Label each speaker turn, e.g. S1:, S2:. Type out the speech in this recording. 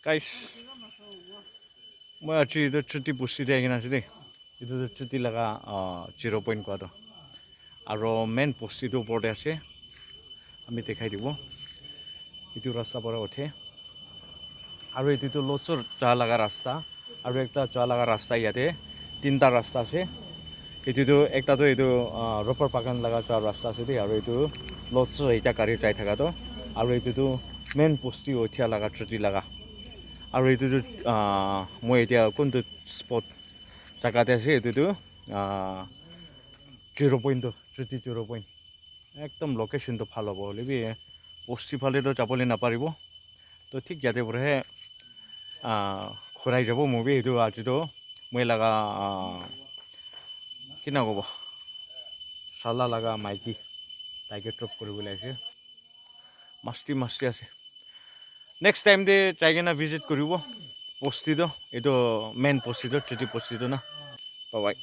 S1: গাইছ মই আজি এইটো ছুটি বস্তি দিয়ে কিনে আছো দেই এইটো ছুটি লগা 0 পইণ্ট কোৱাটো আৰু মেইন বস্তিটোৰ ওপৰতে আছে আমি দেখাই দিব এইটো ৰাস্তাৰ পৰা উঠে আৰু এইটোতো লচৰ যোৱা লগা ৰাস্তা আৰু একটা যোৱা লগা ৰাস্তা ইয়াতে তিনিটা ৰাস্তা আছে এইটোতো একটাতো এইটো ৰূপৰ বাগান লগা যোৱা ৰাস্তা আছে দেই আৰু এইটো লচৰ এতিয়া গাড়ী যাই থকাটো আৰু এইটোতো মেইন বস্তি উঠা লগা ছুটি লগা আৰু এইটোতো মই এতিয়া কোনটো স্পট জাগাতে আছে এইটোতো 0 পইণ্ট ছুটি 0 পইণ্ট একদম লোকেশ্যনটো ভাল হ'ব হ'লে বি বস্তি ফালেতো যাবলৈ নাপাৰিব তো ঠিক ইয়াতে পৰাহে ঘূৰাই যাব মুভি এইটো আজিতো মই লগা কি না ক'ব চালা লগা মাইকী তাইকে ড্ৰপ কৰিবলৈ আহিছে মাষ্টি আছে নেক্সট টাইম দে যাই কিনে ভিজিট কৰিব বস্তিটো এইটো মেইন বস্তিটো ছুটি বস্তিটো না বাই